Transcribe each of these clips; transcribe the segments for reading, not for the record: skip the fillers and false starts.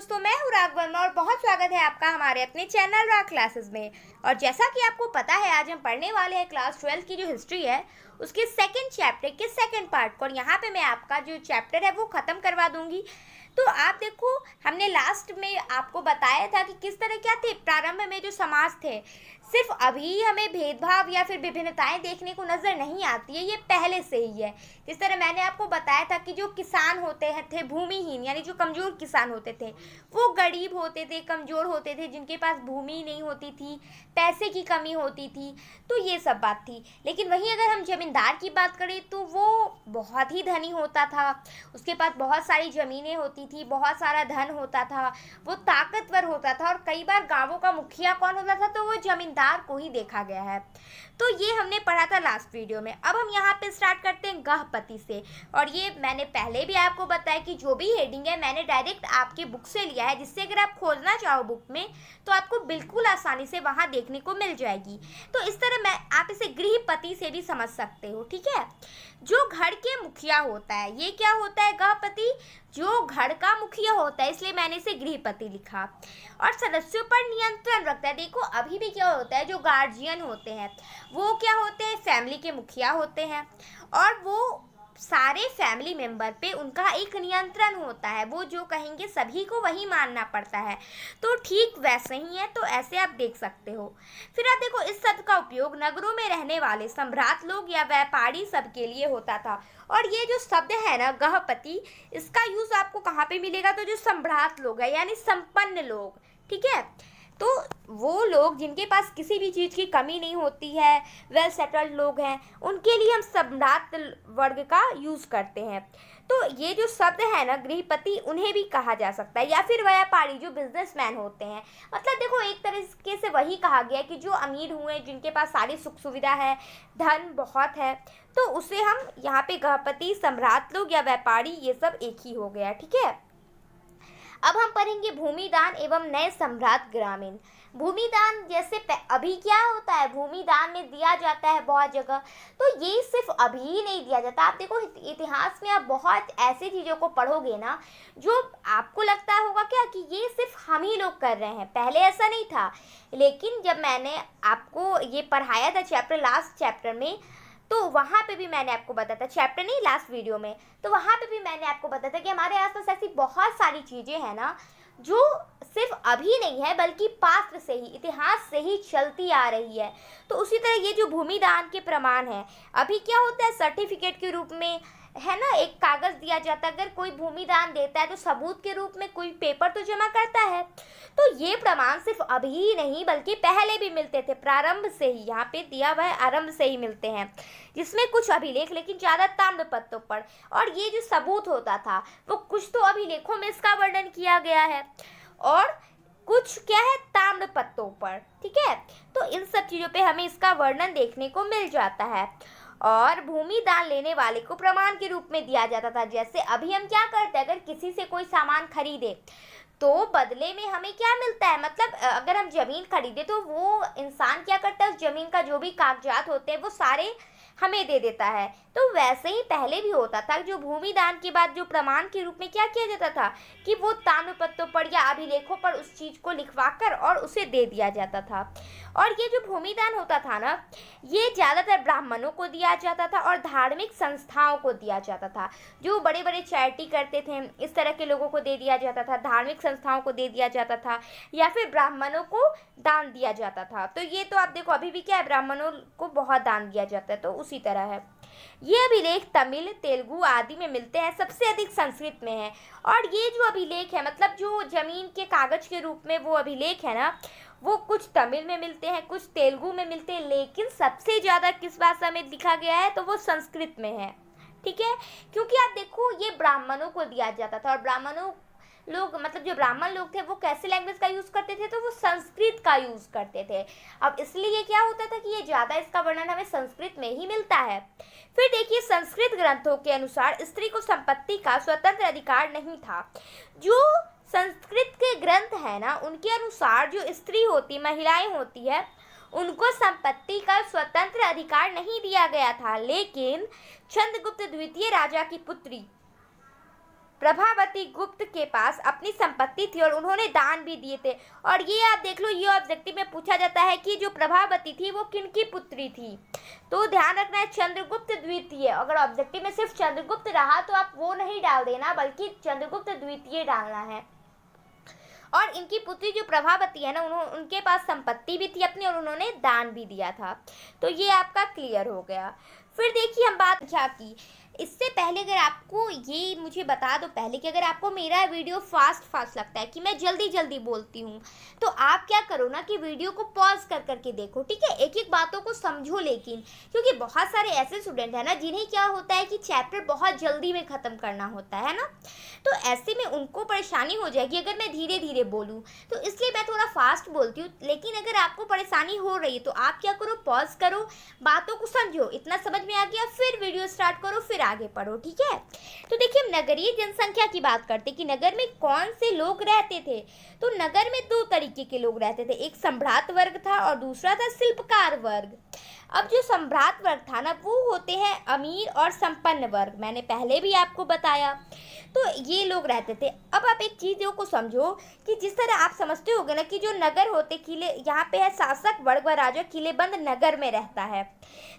दोस्तों, मैं हूँ राग वर्मा और बहुत स्वागत है आपका हमारे अपने चैनल राग क्लासेस में। और जैसा कि आपको पता है, आज हम पढ़ने वाले हैं क्लास 12 की जो हिस्ट्री है उसके सेकंड चैप्टर के सेकंड पार्ट को। और यहाँ पे मैं आपका जो चैप्टर है वो ख़त्म करवा दूंगी। तो आप देखो, हमने लास्ट में आपको बताया था कि किस तरह क्या थे प्रारंभ में जो समाज थे। सिर्फ अभी हमें भेदभाव या फिर विभिन्नताएं देखने को नज़र नहीं आती है, ये पहले से ही है। जिस तरह मैंने आपको बताया था कि जो किसान होते हैं थे भूमिहीन, यानी जो कमज़ोर किसान होते थे, वो गरीब होते थे, कमज़ोर होते थे, जिनके पास भूमि नहीं होती थी, पैसे की कमी होती थी। तो ये सब बात थी। लेकिन वहीं अगर हम ज़मींदार की बात करें तो वो बहुत ही धनी होता था, उसके पास बहुत सारी ज़मीनें होती थी, बहुत सारा धन होता था, वो ताकतवर होता था। और कई बार गाँवों का मुखिया कौन होता था, तो वो ज़मींदार को ही देखा गया है। तो ये हमने पढ़ा था लास्ट वीडियो में। अब हम यहाँ पे स्टार्ट करते हैं गहपति से। और ये मैंने पहले भी आपको बताया कि जो भी हेडिंग है मैंने डायरेक्ट आपकी बुक से लिया है, जिससे अगर आप खोजना चाहो बुक में तो आपको बिल्कुल आसानी से वहाँ देखने को मिल जाएगी। तो इस तरह मैं आप इसे गृहपति से भी समझ सकते हो, ठीक है। जो घर के मुखिया होता है, ये क्या होता है गहपति, जो घर का मुखिया होता है, इसलिए मैंने इसे गृहपति लिखा। और सदस्यों पर नियंत्रण रखता है। देखो अभी भी क्या होता है, जो गार्जियन होते हैं वो क्या होते हैं, फैमिली के मुखिया होते हैं। और वो सारे फैमिली मेंबर पे उनका एक नियंत्रण होता है, वो जो कहेंगे सभी को वही मानना पड़ता है। तो ठीक वैसे ही है, तो ऐसे आप देख सकते हो। फिर आप देखो, इस शब्द का उपयोग नगरों में रहने वाले सम्राट लोग या व्यापारी सब के लिए होता था। और ये जो शब्द है ना गहपति, इसका यूज आपको कहाँ पे मिलेगा, तो जो सम्राट लोग है यानी संपन्न लोग, ठीक है। तो वो लोग जिनके पास किसी भी चीज़ की कमी नहीं होती है, वेल सेटल्ड लोग हैं, उनके लिए हम सम्राट वर्ग का यूज़ करते हैं। तो ये जो शब्द है ना गृहपति, उन्हें भी कहा जा सकता है, या फिर व्यापारी जो बिजनेसमैन होते हैं। मतलब देखो एक तरीके से वही कहा गया कि जो अमीर हुए, जिनके पास सारी सुख सुविधा है, धन बहुत है, तो उसे हम यहाँ पे गृहपति, सम्राट लोग या व्यापारी, ये सब एक ही हो गया, ठीक है। अब हम पढ़ेंगे भूमिदान एवं नए सम्राट ग्रामीण। भूमिदान जैसे अभी क्या होता है, भूमिदान में दिया जाता है बहुत जगह, तो ये सिर्फ अभी ही नहीं दिया जाता। आप देखो इतिहास में आप बहुत ऐसी चीज़ों को पढ़ोगे ना, जो आपको लगता होगा क्या कि ये सिर्फ हम ही लोग कर रहे हैं, पहले ऐसा नहीं था। लेकिन जब मैंने आपको ये पढ़ाया था चैप्टर, लास्ट चैप्टर में, तो वहाँ पे भी मैंने आपको बताया था, चैप्टर नहीं लास्ट वीडियो में, तो वहाँ पे भी मैंने आपको बताया था कि हमारे आसपास ऐसी बहुत सारी चीज़ें हैं ना, जो सिर्फ अभी नहीं है बल्कि पास्ट से ही, इतिहास से ही चलती आ रही है। तो उसी तरह ये जो भूमिदान के प्रमाण है, अभी क्या होता है, सर्टिफिकेट के रूप में है ना, एक कागज़ दिया जाता है। अगर कोई भूमिदान देता है तो सबूत के रूप में कोई पेपर तो जमा करता है। तो ये प्रमाण सिर्फ अभी ही नहीं बल्कि पहले भी मिलते थे, प्रारंभ से ही, यहाँ पे दिया हुआ है आरंभ से ही मिलते हैं, जिसमें कुछ अभिलेख, लेकिन ज़्यादा ताम्र पत्रों पर। और ये जो सबूत होता था वो कुछ तो अभिलेखों में इसका वर्णन किया गया है, और कुछ क्या है, ताम्र पत्रों पर, ठीक है। तो इन सब चीज़ों पे हमें इसका वर्णन देखने को मिल जाता है। और भूमि दान लेने वाले को प्रमाण के रूप में दिया जाता था। जैसे अभी हम क्या करते हैं, अगर किसी से कोई सामान खरीदे तो बदले में हमें क्या मिलता है, मतलब अगर हम ज़मीन खरीदे तो वो इंसान क्या करता है, उस ज़मीन का जो भी कागजात होते हैं वो सारे हमें दे देता है। तो वैसे ही पहले भी होता था, जो भूमि दान के बाद जो प्रमाण के रूप में क्या किया जाता था कि वो ताम्रपत्रों पर या अभिलेखों पर उस चीज़ को लिखवाकर और उसे दे दिया जाता था। और ये जो भूमि दान होता था ना, ये ज़्यादातर ब्राह्मणों को दिया जाता था और धार्मिक संस्थाओं को दिया जाता था। जो बड़े बड़े चैरिटी करते थे, इस तरह के लोगों को दे दिया जाता था, धार्मिक संस्थाओं को दे दिया जाता था, या फिर ब्राह्मणों को दान दिया जाता था। तो ये तो आप देखो अभी भी क्या है, ब्राह्मणों को बहुत दान दिया जाता है, तो उसी तरह है। ये अभिलेख तमिल, तेलुगु आदि में मिलते हैं, सबसे अधिक संस्कृत में है। और ये जो अभिलेख है, मतलब जो जमीन के कागज के रूप में वो अभिलेख है ना, वो कुछ तमिल में मिलते हैं, कुछ तेलुगु में मिलते हैं, लेकिन सबसे ज़्यादा किस भाषा में लिखा गया है, तो वो संस्कृत में है, ठीक है। क्योंकि आप देखो ये ब्राह्मणों को दिया जाता था, और ब्राह्मणों लोग, मतलब जो ब्राह्मण लोग थे, वो कैसे लैंग्वेज का यूज़ करते थे, तो वो संस्कृत का यूज़ करते थे। अब इसलिए क्या होता था कि ये ज़्यादा इसका वर्णन हमें संस्कृत में ही मिलता है। फिर देखिए, संस्कृत ग्रंथों के अनुसार स्त्री को संपत्ति का स्वतंत्र अधिकार नहीं था। जो संस्कृत के ग्रंथ है ना, उनके अनुसार जो स्त्री होती, महिलाएं होती है, उनको संपत्ति का स्वतंत्र अधिकार नहीं दिया गया था। लेकिन चंद्रगुप्त द्वितीय राजा की पुत्री प्रभावती गुप्त के पास अपनी संपत्ति थी और उन्होंने दान भी दिए थे। और ये आप देख लो, ये ऑब्जेक्टिव में पूछा जाता है कि जो प्रभावती थी वो किनकी पुत्री थी। तो ध्यान रखना है चंद्रगुप्त द्वितीय। अगर ऑब्जेक्टिव में सिर्फ चंद्रगुप्त रहा तो आप वो नहीं डाल देना, बल्कि चंद्रगुप्त द्वितीय डालना है। और इनकी पुत्री जो प्रभावती है ना, उनके पास संपत्ति भी थी अपनी और उन्होंने दान भी दिया था। तो ये आपका क्लियर हो गया। फिर देखिए हम बात क्या की। इससे पहले अगर आपको ये मुझे बता दो पहले कि अगर आपको मेरा वीडियो फास्ट लगता है कि मैं जल्दी जल्दी बोलती हूँ, तो आप क्या करो ना कि वीडियो को पॉज कर करके देखो, ठीक है। एक एक बातों को समझो, लेकिन क्योंकि बहुत सारे ऐसे स्टूडेंट हैं ना जिन्हें क्या होता है कि चैप्टर बहुत जल्दी में ख़त्म करना होता है ना, तो ऐसे में उनको परेशानी हो जाएगी अगर मैं धीरे धीरे बोलूँ। तो इसलिए मैं थोड़ा फास्ट बोलती हूँ। लेकिन अगर आपको परेशानी हो रही है तो आप क्या करो, पॉज करो, बातों को समझो, इतना समझ में आ गया फिर वीडियो स्टार्ट करो, फिर आगे पढ़ो, ठीक है। तो देखिए हम नगरीय जनसंख्या की बात करते कि नगर में कौन से लोग रहते थे। तो नगर में दो तरीके के लोग रहते थे, एक सम्राट वर्ग था और दूसरा था शिल्पकार वर्ग। अब जो सम्राट वर्ग था ना, वो होते हैं अमीर और संपन्न वर्ग, मैंने पहले भी आपको बताया। तो ये लोग रहते थे। अब आप एक चीज़ों को समझो कि जिस तरह आप समझते होगे ना कि जो नगर होते किले, यहाँ पे है शासक वर्ग व राजा किलेबंद नगर में रहता है।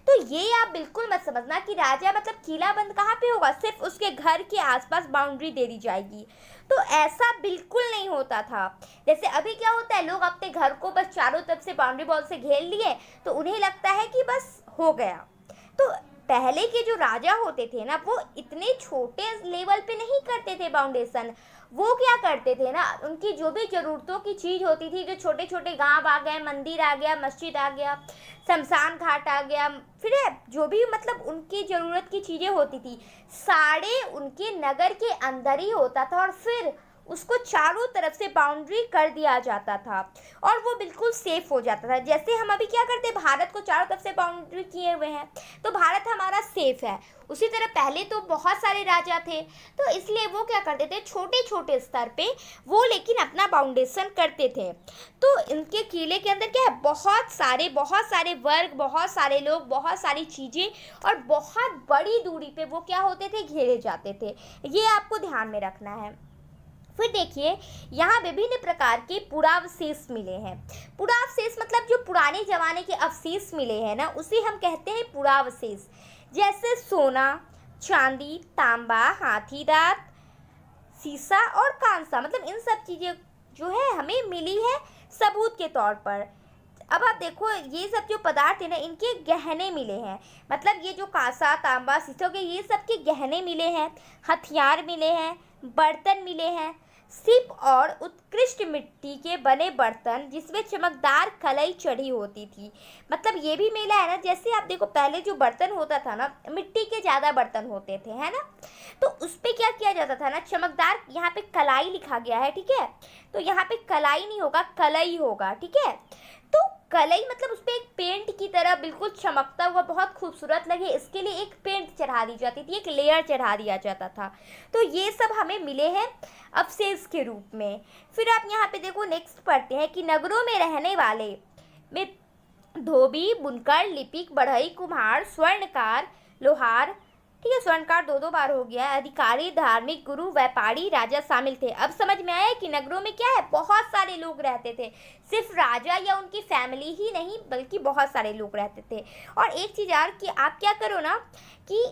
तो ये आप बिल्कुल मत समझना कि राजा मतलब किलाबंद कहाँ पे होगा, सिर्फ उसके घर के आसपास बाउंड्री दे दी जाएगी। तो ऐसा बिल्कुल नहीं होता था। जैसे अभी क्या होता है, लोग अपने घर को बस चारों तरफ से बाउंड्री वॉल से घेर लिए तो उन्हें लगता है कि बस हो गया। तो पहले के जो राजा होते थे ना, वो इतने छोटे लेवल पे नहीं करते थे बाउंडेशन। वो क्या करते थे ना, उनकी जो भी ज़रूरतों की चीज़ होती थी, जो छोटे छोटे गांव आ गए, मंदिर आ गया, मस्जिद आ गया, शमशान घाट आ गया, फिर जो भी मतलब उनकी ज़रूरत की चीज़ें होती थी, सारे उनके नगर के अंदर ही होता था। और फिर उसको चारों तरफ से बाउंड्री कर दिया जाता था और वो बिल्कुल सेफ हो जाता था। जैसे हम अभी क्या करते हैं, भारत को चारों तरफ से बाउंड्री किए हुए हैं तो भारत हमारा सेफ है। उसी तरह पहले तो बहुत सारे राजा थे, तो इसलिए वो क्या करते थे, छोटे छोटे स्तर पे वो लेकिन अपना बाउंडेशन करते थे। तो इनके किले के अंदर क्या है, बहुत सारे वर्ग, बहुत सारे लोग, बहुत सारी चीज़ें और बहुत बड़ी दूरी पे वो क्या होते थे, घेरे जाते थे। ये आपको ध्यान में रखना है। फिर देखिए यहाँ विभिन्न प्रकार के पुरावशेष मिले हैं। पुरावशेष मतलब जो पुराने जमाने के अवशेष मिले हैं ना, उसे हम कहते हैं पुरावशेष। जैसे सोना, चांदी, तांबा, हाथी दांत, सीसा और कांसा, मतलब इन सब चीज़ें जो है हमें मिली है सबूत के तौर पर। अब आप देखो ये सब जो पदार्थ है ना, इनके गहने मिले हैं, मतलब ये जो कांसा, तांबा, शीशो के ये सब के गहने मिले हैं, हथियार मिले हैं, बर्तन मिले हैं, सिप और उत्कृष्ट मिट्टी के बने बर्तन जिसमें चमकदार कलई चढ़ी होती थी। मतलब ये भी मिला है ना, जैसे आप देखो पहले जो बर्तन होता था ना, मिट्टी के ज़्यादा बर्तन होते थे, है ना, तो उस पर क्या किया जाता था ना, चमकदार, यहाँ पे कलाई लिखा गया है, ठीक है, तो यहाँ पे कलाई नहीं होगा, कलई होगा, ठीक है। तो कलई मतलब उस पर एक पेंट की तरह बिल्कुल चमकता हुआ बहुत खूबसूरत लगे, इसके लिए एक पेंट चढ़ा दी जाती थी, एक लेयर चढ़ा दिया जाता था। तो ये सब हमें मिले हैं अवशेष के रूप में। फिर आप यहाँ पे देखो नेक्स्ट पढ़ते हैं कि नगरों में रहने वाले में धोबी, बुनकर, लिपिक, बढ़ई, कुम्हार, स्वर्णकार, लोहार, ठीक है, स्वर्णकार दो बार हो गया, अधिकारी, धार्मिक, गुरु, व्यापारी, राजा शामिल थे। अब समझ में आया कि नगरों में क्या है, बहुत सारे लोग रहते थे, सिर्फ राजा या उनकी फैमिली ही नहीं बल्कि बहुत सारे लोग रहते थे। और एक चीज़ यार कि आप क्या करो ना कि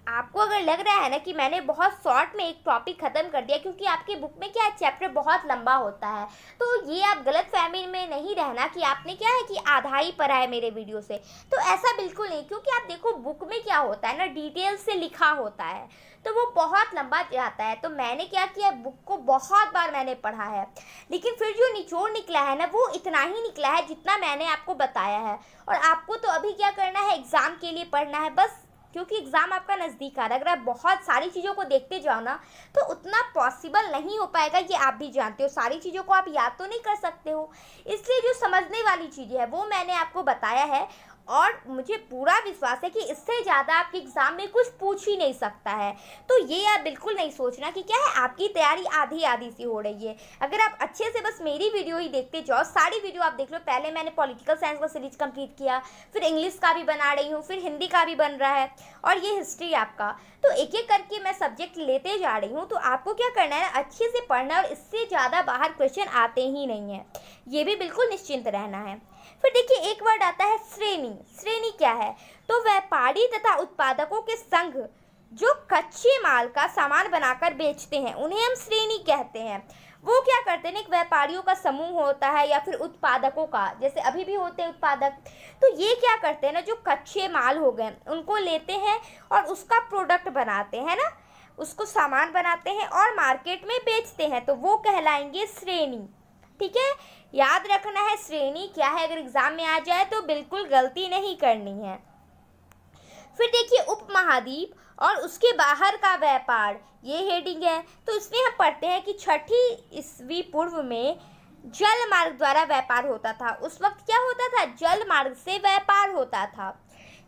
आपको अगर लग रहा है ना कि मैंने बहुत शॉर्ट में एक टॉपिक ख़त्म कर दिया, क्योंकि आपके बुक में क्या है, चैप्टर बहुत लंबा होता है, तो ये आप गलत फहमी में नहीं रहना कि आपने क्या है कि आधा ही पढ़ा है मेरे वीडियो से। तो ऐसा बिल्कुल नहीं, क्योंकि आप देखो बुक में क्या होता है ना, डिटेल से लिखा होता है तो वो बहुत लंबा जाता है। तो मैंने क्या किया, बुक को बहुत बार मैंने पढ़ा है, लेकिन फिर जो निचोड़ निकला है ना वो इतना ही निकला है जितना मैंने आपको बताया है। और आपको तो अभी क्या करना है, एग्ज़ाम के लिए पढ़ना है बस, क्योंकि एग्ज़ाम आपका नज़दीक आ रहा है। अगर आप बहुत सारी चीज़ों को देखते जाओ ना तो उतना पॉसिबल नहीं हो पाएगा, ये आप भी जानते हो, सारी चीज़ों को आप याद तो नहीं कर सकते हो। इसलिए जो समझने वाली चीज़ें हैं वो मैंने आपको बताया है। और मुझे पूरा विश्वास है कि इससे ज़्यादा आपके एग्ज़ाम में कुछ पूछ ही नहीं सकता है। तो ये आप बिल्कुल नहीं सोचना कि क्या है आपकी तैयारी आधी आधी सी हो रही है। अगर आप अच्छे से बस मेरी वीडियो ही देखते जाओ, सारी वीडियो आप देख लो। पहले मैंने पॉलिटिकल साइंस का सीरीज कंप्लीट किया, फिर इंग्लिश का भी बना रही हूँ, फिर हिंदी का भी बन रहा है, और ये हिस्ट्री आपका। तो एक एक करके मैं सब्जेक्ट लेते जा रही हूँ। तो आपको क्या करना है, अच्छे से पढ़ना है, और इससे ज़्यादा बाहर क्वेश्चन आते ही नहीं हैं, ये भी बिल्कुल निश्चिंत रहना है। फिर देखिए एक वर्ड आता है श्रेणी। श्रेणी क्या है, तो व्यापारी तथा उत्पादकों के संघ जो कच्चे माल का सामान बनाकर बेचते हैं उन्हें हम श्रेणी कहते हैं। वो क्या करते हैं, एक व्यापारियों का समूह होता है या फिर उत्पादकों का, जैसे अभी भी होते हैं उत्पादक। तो ये क्या करते हैं ना, जो कच्चे माल हो गए उनको लेते हैं और उसका प्रोडक्ट बनाते हैं ना, उसको सामान बनाते हैं और मार्केट में बेचते हैं, तो वो कहलाएंगे श्रेणी। ठीक है, याद रखना है श्रेणी क्या है, अगर एग्जाम में आ जाए तो बिल्कुल गलती नहीं करनी है। फिर देखिए उपमहाद्वीप और उसके बाहर का व्यापार, ये हेडिंग है। तो इसमें हम पढ़ते हैं कि 6वीं ईस्वी पूर्व में जल मार्ग द्वारा व्यापार होता था। उस वक्त क्या होता था, जल मार्ग से व्यापार होता था,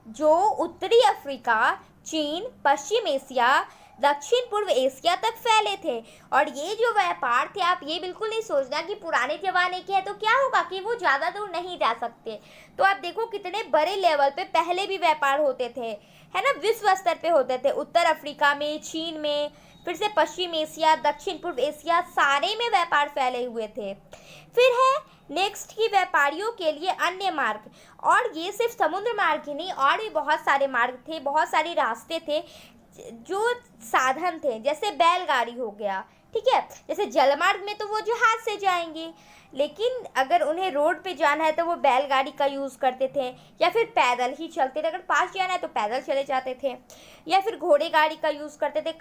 जो उत्तरी अफ्रीका, चीन, पश्चिम एशिया, दक्षिण पूर्व एशिया तक फैले थे। और ये जो व्यापार थे, आप ये बिल्कुल नहीं सोचना कि पुराने जमाने के हैं तो क्या होगा कि वो ज़्यादा दूर नहीं जा सकते। तो आप देखो कितने बड़े लेवल पे पहले भी व्यापार होते थे, है ना, विश्व स्तर पे होते थे। उत्तर अफ्रीका में, चीन में, फिर से पश्चिम एशिया, दक्षिण पूर्व एशिया, सारे में व्यापार फैले हुए थे। फिर है नेक्स्ट की व्यापारियों के लिए अन्य मार्ग, और ये सिर्फ समुद्र मार्ग ही नहीं, और भी बहुत सारे मार्ग थे, बहुत सारे रास्ते थे, जो साधन थे, जैसे बैलगाड़ी हो गया। ठीक है, जैसे जलमार्ग में तो वो जहाज से जाएंगे, लेकिन अगर उन्हें रोड पे जाना है तो वो बैलगाड़ी का यूज़ करते थे, या फिर पैदल ही चलते थे। अगर पास जाना है तो पैदल चले जाते थे, या फिर घोड़े गाड़ी का यूज़ करते थे,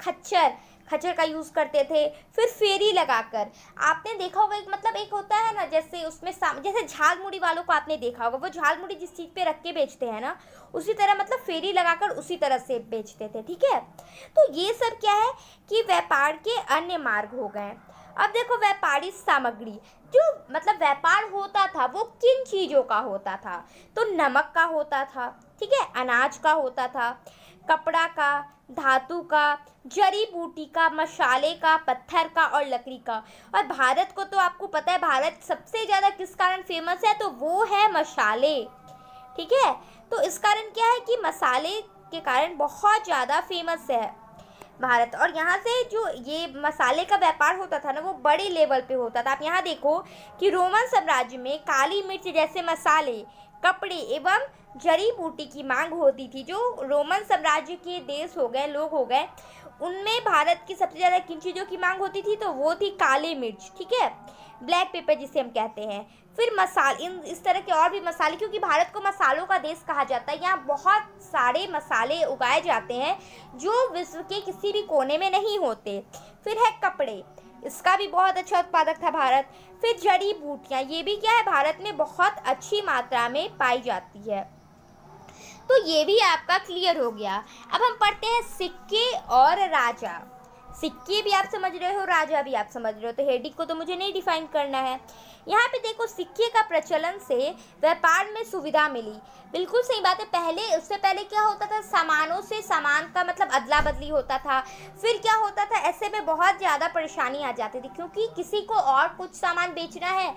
खच्चर का यूज़ करते थे। फिर फेरी लगाकर, आपने देखा होगा, मतलब एक होता है ना, जैसे उसमें जैसे झाल मुड़ी वालों को आपने देखा होगा, वो झाल मुड़ी जिस चीज़ पे रख के बेचते हैं ना, उसी तरह मतलब फेरी लगाकर उसी तरह से बेचते थे। ठीक है, तो ये सब क्या है कि व्यापार के अन्य मार्ग हो गए। अब देखो व्यापारी सामग्री, जो मतलब व्यापार होता था वो किन चीज़ों का होता था, तो नमक का होता था, ठीक है, अनाज का होता था, कपड़ा का, धातु का, जड़ी बूटी का, मसाले का, पत्थर का और लकड़ी का। और भारत को तो आपको पता है, भारत सबसे ज़्यादा किस कारण फेमस है, तो वो है मसाले। ठीक है, तो इस कारण क्या है कि मसाले के कारण बहुत ज़्यादा फेमस है भारत। और यहाँ से जो ये मसाले का व्यापार होता था ना, वो बड़े लेवल पे होता था। आप यहाँ देखो कि रोमन साम्राज्य में काली मिर्च जैसे मसाले, कपड़े एवं जड़ी बूटी की मांग होती थी। जो रोमन साम्राज्य के देश हो गए, लोग हो गए, उनमें भारत की सबसे ज़्यादा किन चीज़ों की मांग होती थी, तो वो थी काली मिर्च, ठीक है, ब्लैक पेपर जिसे हम कहते हैं। फिर मसाले, इस तरह के और भी मसाले, क्योंकि भारत को मसालों का देश कहा जाता है। यहाँ बहुत सारे मसाले उगाए जाते हैं जो विश्व के किसी भी कोने में नहीं होते। फिर है कपड़े, इसका भी बहुत अच्छा उत्पादक था भारत। फिर जड़ी बूटियाँ, ये भी क्या है, भारत में बहुत अच्छी मात्रा में पाई जाती है। तो ये भी आपका क्लियर हो गया। अब हम पढ़ते हैं सिक्के और राजा। सिक्के भी आप समझ रहे हो, राजा भी आप समझ रहे हो, तो हेडिंग को तो मुझे नहीं डिफाइन करना है। यहाँ पे देखो, सिक्के का प्रचलन से व्यापार में सुविधा मिली। बिल्कुल सही बात है। पहले, उससे पहले क्या होता था, सामानों से सामान का मतलब अदला बदली होता था। फिर क्या होता था, ऐसे में बहुत ज़्यादा परेशानी आ जाती थी, क्योंकि किसी को और कुछ सामान बेचना है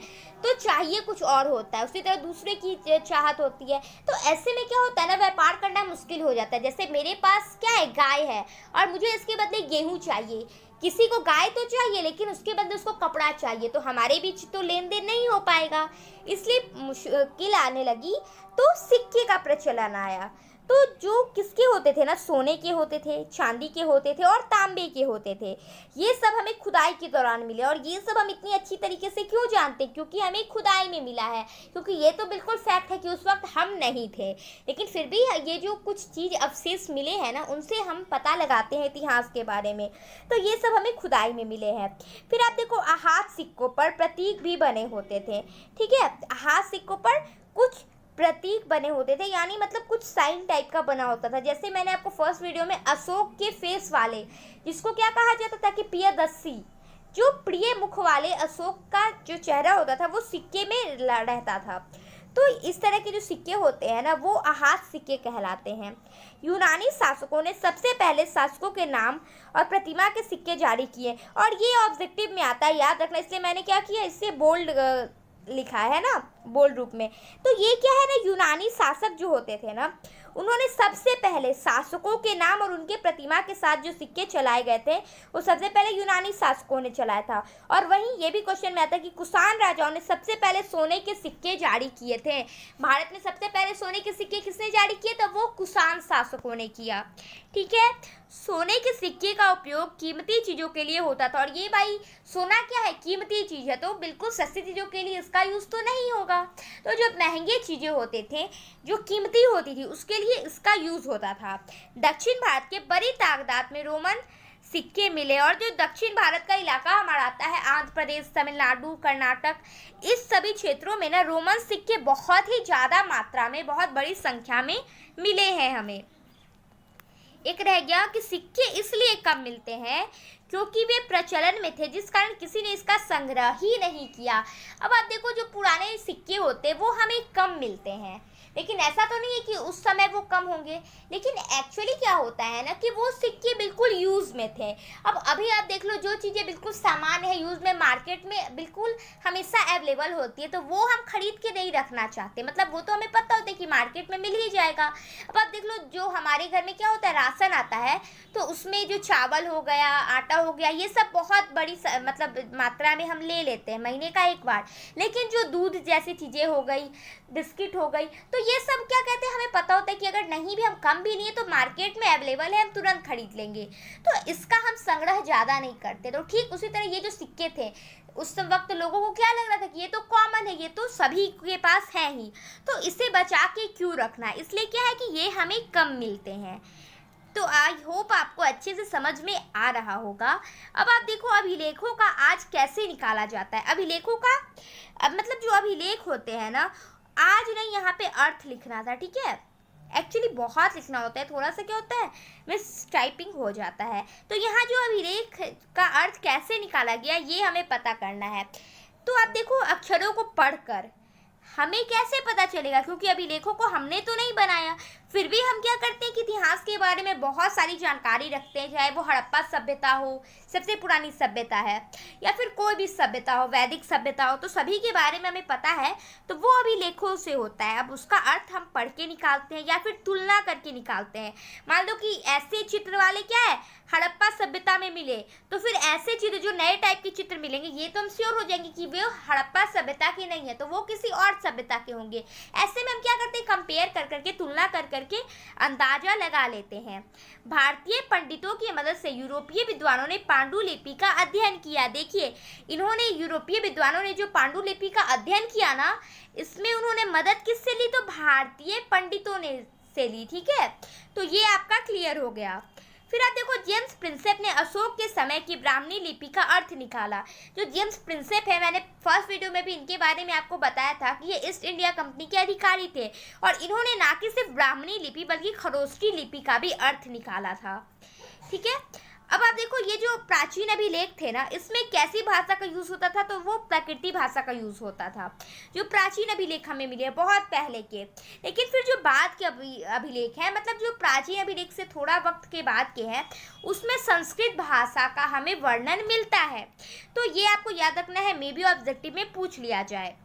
तो चाहिए कुछ और होता है, उसी तरह दूसरे की चाहत होती है। तो ऐसे में क्या होता है ना, व्यापार करना मुश्किल हो जाता है। जैसे मेरे पास क्या है, गाय है, और मुझे इसके बदले गेहूँ चाहिए। किसी को गाय तो चाहिए, लेकिन उसके बदले उसको कपड़ा चाहिए, तो हमारे बीच तो लेन देन नहीं हो पाएगा, इसलिए मुश्किल आने लगी। तो सिक्के का प्रचलन आया। तो जो किसके होते थे ना, सोने के होते थे, चांदी के होते थे और तांबे के होते थे। ये सब हमें खुदाई के दौरान मिले। और ये सब हम इतनी अच्छी तरीके से क्यों जानते, क्योंकि हमें खुदाई में मिला है। क्योंकि ये तो बिल्कुल फैक्ट है कि उस वक्त हम नहीं थे, लेकिन फिर भी ये जो कुछ चीज़ अवशेष मिले हैं ना, उनसे हम पता लगाते हैं इतिहास के बारे में। तो ये सब हमें खुदाई में मिले हैं। फिर आप देखो, हाथ सिक्कों पर प्रतीक भी बने होते थे। ठीक है, हाथ सिक्कों पर कुछ प्रतीक बने होते थे, यानी मतलब कुछ साइन टाइप का बना होता था। जैसे मैंने आपको फर्स्ट वीडियो में अशोक के फेस वाले, जिसको क्या कहा जाता था कि प्रियदर्शी, जो प्रिय मुख वाले अशोक का जो चेहरा होता था वो सिक्के में रहता था। तो इस तरह के जो सिक्के होते हैं ना वो आहत सिक्के कहलाते हैं। यूनानी शासकों ने सबसे पहले शासकों के नाम और प्रतिमा के सिक्के जारी किए, और ये ऑब्जेक्टिव में आता है, याद रखना, इसलिए मैंने क्या किया, इससे बोल्ड लिखा है ना, बोल्ड रूप में। तो ये क्या है ना, यूनानी शासक जो होते थे ना, उन्होंने सबसे पहले शासकों के नाम और उनके प्रतिमा के साथ जो सिक्के चलाए गए थे वो सबसे पहले यूनानी शासकों ने चलाया था। और वहीं ये भी क्वेश्चन में आता है कि कुषाण राजाओं ने सबसे पहले सोने के सिक्के जारी किए थे। भारत में सबसे पहले सोने के सिक्के किसने जारी किए, तो वो कुषाण शासकों ने किया। ठीक है, सोने के सिक्के का उपयोग कीमती चीज़ों के लिए होता था, और ये भाई सोना क्या है, कीमती चीज़ है, तो बिल्कुल सस्ती चीज़ों के लिए इसका यूज़ तो नहीं होगा। तो जो महंगे चीज़ें होते थे, जो कीमती होती थी, उसके लिए इसका यूज़ होता था। दक्षिण भारत के बड़ी तादाद में रोमन सिक्के मिले, और जो दक्षिण भारत का इलाका हमारा आता है, आंध्र प्रदेश, तमिलनाडु, कर्नाटक, इस सभी क्षेत्रों में ना रोमन सिक्के बहुत ही ज़्यादा मात्रा में, बहुत बड़ी संख्या में मिले हैं हमें। एक रह गया कि सिक्के इसलिए कम मिलते हैं क्योंकि वे प्रचलन में थे, जिस कारण किसी ने इसका संग्रह ही नहीं किया। अब आप देखो, जो पुराने सिक्के होते हैं वो हमें कम मिलते हैं, लेकिन ऐसा तो नहीं है कि उस समय वो कम होंगे, लेकिन एक्चुअली क्या होता है ना कि वो सिक्के बिल्कुल यूज़ में थे। अब अभी आप देख लो, जो चीज़ें बिल्कुल सामान्य है, यूज़ में, मार्केट में बिल्कुल हमेशा अवेलेबल होती है, तो वो हम खरीद के नहीं रखना चाहते, मतलब वो तो हमें पता होता है कि मार्केट में मिल ही जाएगा। अब आप देख लो, जो हमारे घर में क्या होता है, राशन आता है, तो उसमें जो चावल हो गया, आटा हो गया, ये सब बहुत बड़ी मतलब मात्रा में हम ले लेते हैं महीने का एक बार। लेकिन जो दूध जैसी चीज़ें हो गई, बिस्किट हो गई, तो ये सब क्या कहते हैं, हमें पता होता है कि अगर नहीं भी, हम कम भी नहीं है तो मार्केट में अवेलेबल है, हम तुरंत खरीद लेंगे, तो इसका हम संग्रह ज़्यादा नहीं करते। तो ठीक उसी तरह ये जो सिक्के थे, उस वक्त लोगों को क्या लग रहा था कि ये तो कॉमन है, ये तो सभी के पास है ही, तो इसे बचा के क्यों रखना है, इसलिए क्या है कि ये हमें कम मिलते हैं। तो आई होप आपको अच्छे से समझ में आ रहा होगा। अब आप देखो, अभिलेखों का आज कैसे निकाला जाता है। अभिलेखों का अब मतलब जो अभिलेख होते हैं ना, आज नहीं, यहाँ पे अर्थ लिखना था, ठीक है, एक्चुअली बहुत लिखना होता है, थोड़ा सा क्या होता है, मिस टाइपिंग हो जाता है। तो यहाँ जो अभिलेख का अर्थ कैसे निकाला गया, ये हमें पता करना है। तो आप देखो, अक्षरों को पढ़कर हमें कैसे पता चलेगा, क्योंकि अभिलेखों को हमने तो नहीं बनाया, फिर भी हम क्या करते हैं कि इतिहास के बारे में बहुत सारी जानकारी रखते हैं, चाहे वो हड़प्पा सभ्यता हो, सबसे पुरानी सभ्यता है, या फिर कोई भी सभ्यता हो, वैदिक सभ्यता हो, तो सभी के बारे में हमें पता है, तो वो अभिलेखों से होता है। अब उसका अर्थ हम पढ़ के निकालते हैं या फिर तुलना करके निकालते हैं। मान लो कि ऐसे चित्र वाले क्या है, हड़प्पा सभ्यता में मिले, तो फिर ऐसे चित्र जो नए टाइप के चित्र मिलेंगे, ये तो हम श्योर हो जाएंगे कि वो हड़प्पा सभ्यता के नहीं है, तो वो किसी और सभ्यता के होंगे। ऐसे में हम क्या करते हैं, कंपेयर कर करके, तुलना कर करके अंदाजा लगा लेते हैं। भारतीय पंडितों की मदद से यूरोपीय विद्वानों ने पांडुलिपि का अध्ययन किया। देखिए, इन्होंने, यूरोपीय विद्वानों ने जो पांडुलिपि का अध्ययन किया ना, इसमें उन्होंने मदद किससे ली, तो भारतीय पंडितों ने से ली। ठीक है, तो ये आपका क्लियर हो गया। फिर आप देखो, जेम्स प्रिंसेप ने अशोक के समय की ब्राह्मणी लिपि का अर्थ निकाला। जो जेम्स प्रिंसेप है, मैंने फर्स्ट वीडियो में भी इनके बारे में आपको बताया था कि ये ईस्ट इंडिया कंपनी के अधिकारी थे, और इन्होंने ना कि सिर्फ ब्राह्मणी लिपि बल्कि खरोष्ठी लिपि का भी अर्थ निकाला था। ठीक है, अब आप देखो, ये जो प्राचीन अभिलेख थे ना, इसमें कैसी भाषा का यूज़ होता था, तो वो प्राकृतिक भाषा का यूज़ होता था। जो प्राचीन अभिलेख हमें मिले बहुत पहले के, लेकिन फिर जो बाद के अभिलेख हैं, मतलब जो प्राचीन अभिलेख से थोड़ा वक्त के बाद के हैं, उसमें संस्कृत भाषा का हमें वर्णन मिलता है। तो ये आपको याद रखना है, मे बी ऑब्जेक्टिव में पूछ लिया जाए।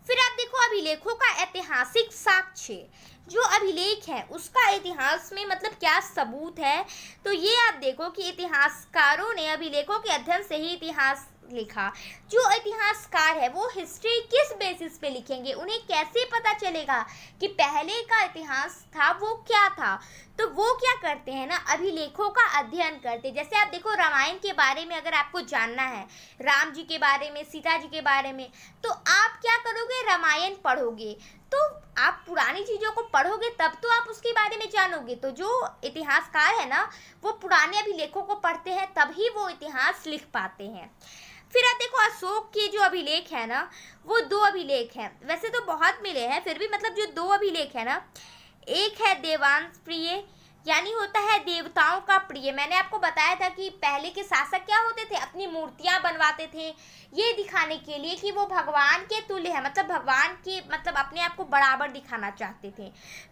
फिर आप देखो, अभिलेखों का ऐतिहासिक साक्ष्य, जो अभिलेख है उसका इतिहास में मतलब क्या सबूत है, तो ये आप देखो कि इतिहासकारों ने अभिलेखों के अध्ययन से ही इतिहास लिखा। जो इतिहासकार है वो हिस्ट्री किस बेसिस पे लिखेंगे, उन्हें कैसे पता चलेगा कि पहले का इतिहास था वो क्या था, तो वो क्या करते हैं ना, अभिलेखों का अध्ययन करते। जैसे आप देखो, रामायण के बारे में अगर आपको जानना है, राम जी के बारे में, सीता जी के बारे में, तो आप क्या करोगे, रामायण पढ़ोगे। तो आप पुरानी चीज़ों को पढ़ोगे तब तो आप उसके बारे में जानोगे। तो जो इतिहासकार है ना, वो पुराने अभिलेखों को पढ़ते हैं, तभी वो इतिहास लिख पाते हैं। फिर आप देखो, अशोक के जो अभिलेख है ना, वो 2 अभिलेख हैं, वैसे तो बहुत मिले हैं, फिर भी मतलब जो 2 अभिलेख है ना, एक है देवांश प्रिय यानी होता है देवताओं का प्रिय। मैंने आपको बताया था कि पहले के शासक क्या होते थे, अपनी मूर्तियां बनवाते थे ये दिखाने के लिए कि वो भगवान के तुल्य है, मतलब भगवान के मतलब अपने आप को बराबर दिखाना चाहते थे।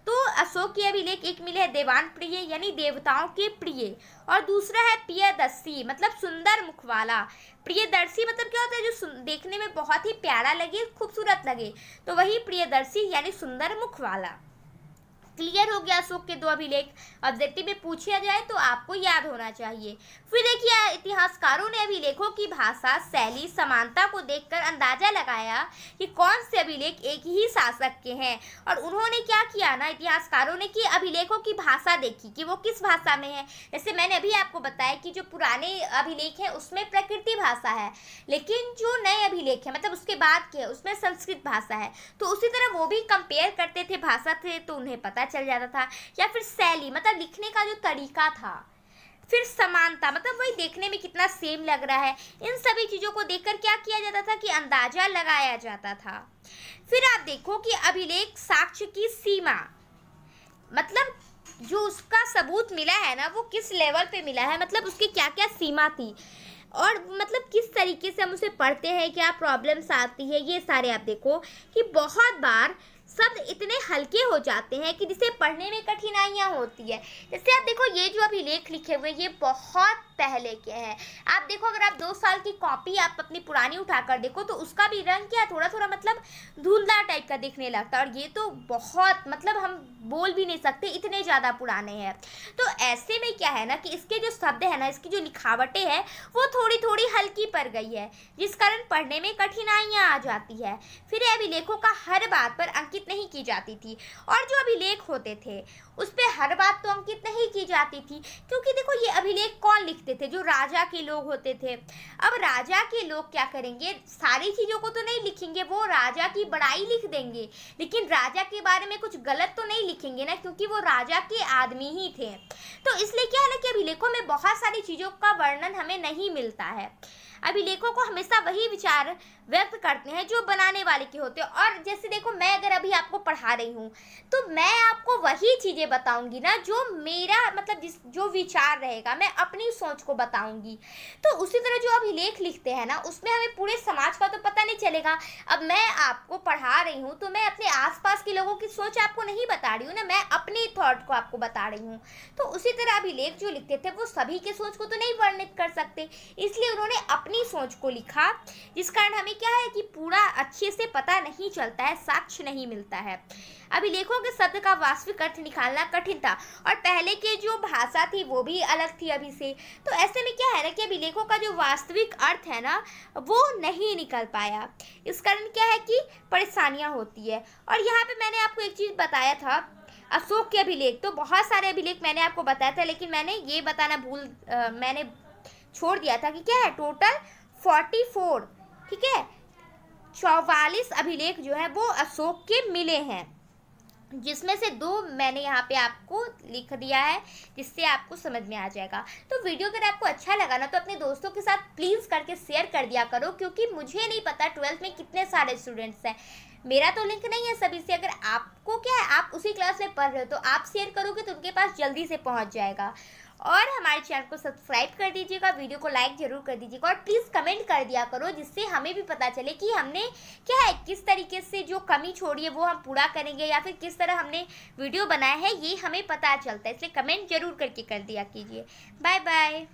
तो अशोक की अभिलेख एक मिले है देवान प्रिय यानी देवताओं के प्रिय, और दूसरा है प्रियदर्शी मतलब सुंदर मुख वाला। प्रियदर्शी मतलब क्या होता है, जो देखने में बहुत ही प्यारा लगे, खूबसूरत लगे, तो वही प्रियदर्शी यानी सुंदर मुख वाला। क्लियर हो गया अशोक के दो अभिलेख। ऑब्जेक्टिव में पूछा जाए तो आपको याद होना चाहिए। फिर देखिए इतिहासकारों ने अभिलेखों की भाषा शैली समानता को देखकर अंदाजा लगाया कि कौन से अभिलेख एक ही शासक के हैं, और उन्होंने क्या किया ना, इतिहासकारों ने कि अभिलेखों की भाषा देखी कि वो किस भाषा में है। जैसे मैंने अभी आपको बताया कि जो पुराने अभिलेख है उसमें प्रकृति भाषा है, लेकिन जो नए अभिलेख है मतलब उसके बाद के उसमें संस्कृत भाषा है। तो उसी तरह वो भी कंपेयर करते थे भाषा थे तो उन्हें पता चल जाता था। या फिर शैली मतलब लिखने का जो तरीका था। फिर समानता मतलब वही देखने में कितना सेम लग रहा है। इन सभी चीजों को देखकर क्या किया जाता था कि अंदाजा लगाया जाता था। फिर आप देखो कि अभिलेख साक्ष्य की सीमा मतलब जो उसका सबूत मिला है ना वो किस लेवल पे मिला है, मतलब उसकी क्या क्या सीमा थी और मतलब किस तरीके से हम उसे पढ़ते हैं, क्या प्रॉब्लम्स आती है, ये सारे आप देखो कि बहुत बार शब्द इतने हल्के हो जाते हैं कि जिसे पढ़ने में कठिनाइयाँ होती है। जैसे आप देखो ये जो अभिलेख लिखे हुए ये बहुत पहले के हैं। आप देखो अगर आप 2 साल की कॉपी आप अपनी पुरानी उठाकर देखो तो उसका भी रंग क्या थोड़ा थोड़ा मतलब धुंधला टाइप का दिखने लगता है, और ये तो बहुत मतलब हम बोल भी नहीं सकते इतने ज़्यादा पुराने हैं। तो ऐसे में क्या है ना कि इसके जो शब्द है ना, इसकी जो लिखावटें हैं वो थोड़ी थोड़ी हल्की पड़ गई है, जिस कारण पढ़ने में कठिनाइयाँ आ जाती है। फिर अभिलेखों का हर बात पर अंकित नहीं की जाती थी, और जो अभिलेख होते थे उस पर हर बात तो अंकित नहीं की जाती थी, क्योंकि देखो ये अभिलेख कौन लिखते थे, जो राजा के लोग होते थे। अब राजा के लोग क्या करेंगे, सारी चीज़ों को तो नहीं लिखेंगे, वो राजा की बड़ाई लिख देंगे, लेकिन राजा के बारे में कुछ गलत तो नहीं लिखेंगे ना, क्योंकि वो राजा के आदमी ही थे। तो इसलिए क्या है ना कि अभिलेखों में बहुत सारी चीज़ों का वर्णन हमें नहीं मिलता है। अभिलेखों को हमेशा वही विचार व्यक्त करते हैं जो बनाने वाले के होते हैं। और जैसे देखो मैं अगर अभी आपको पढ़ा रही हूँ तो मैं आपको वही चीज़ें बताऊंगी ना जो मेरा मतलब जो विचार रहेगा, मैं अपनी सोच को बताऊंगी। तो उसी तरह जो अभिलेख लिखते हैं ना उसमें हमें पूरे समाज का तो पता नहीं चलेगा। अब मैं आपको पढ़ा रही हूँ तो मैं अपने आसपास के लोगों की सोच आपको नहीं बता रही हूँ ना, मैं अपनी थॉट को आपको बता रही हूँ। तो उसी तरह अभिलेख जो लिखते थे वो सभी के सोच को तो नहीं वर्णित कर सकते, इसलिए उन्होंने अपनी सोच को लिखा, जिस कारण हमें क्या है कि पूरा अच्छे से पता नहीं चलता है, साक्ष्य नहीं मिलता है। अभिलेखों के शब्द का वास्तविक अर्थ निकालना कठिन था, और पहले की जो भाषा थी वो भी अलग थी अभी से। तो ऐसे में क्या है ना कि अभिलेखों का जो वास्तविक अर्थ है ना वो नहीं निकल पाया, इस कारण क्या है कि परेशानियां होती है। और यहाँ पे मैंने आपको एक चीज़ बताया था अशोक के अभिलेख, तो बहुत सारे अभिलेख मैंने आपको बताया था, लेकिन मैंने ये बताना मैंने छोड़ दिया था कि क्या है टोटल 44 ठीक है 44 अभिलेख जो है वो अशोक के मिले हैं, जिसमें से 2 मैंने यहाँ पे आपको लिख दिया है जिससे आपको समझ में आ जाएगा। तो वीडियो अगर आपको अच्छा लगा ना तो अपने दोस्तों के साथ प्लीज़ करके शेयर कर दिया करो, क्योंकि मुझे नहीं पता 12th में कितने सारे स्टूडेंट्स हैं, मेरा तो लिंक नहीं है सभी से। अगर आपको क्या है आप उसी क्लास में पढ़ रहे हो तो आप शेयर करोगे तो उनके पास जल्दी से पहुँच जाएगा। और हमारे चैनल को सब्सक्राइब कर दीजिएगा, वीडियो को लाइक जरूर कर दीजिएगा, और प्लीज़ कमेंट कर दिया करो जिससे हमें भी पता चले कि हमने क्या है किस तरीके से जो कमी छोड़ी है वो हम पूरा करेंगे, या फिर किस तरह हमने वीडियो बनाया है ये हमें पता चलता है। इसलिए कमेंट जरूर करके कर दिया कीजिए। Bye bye.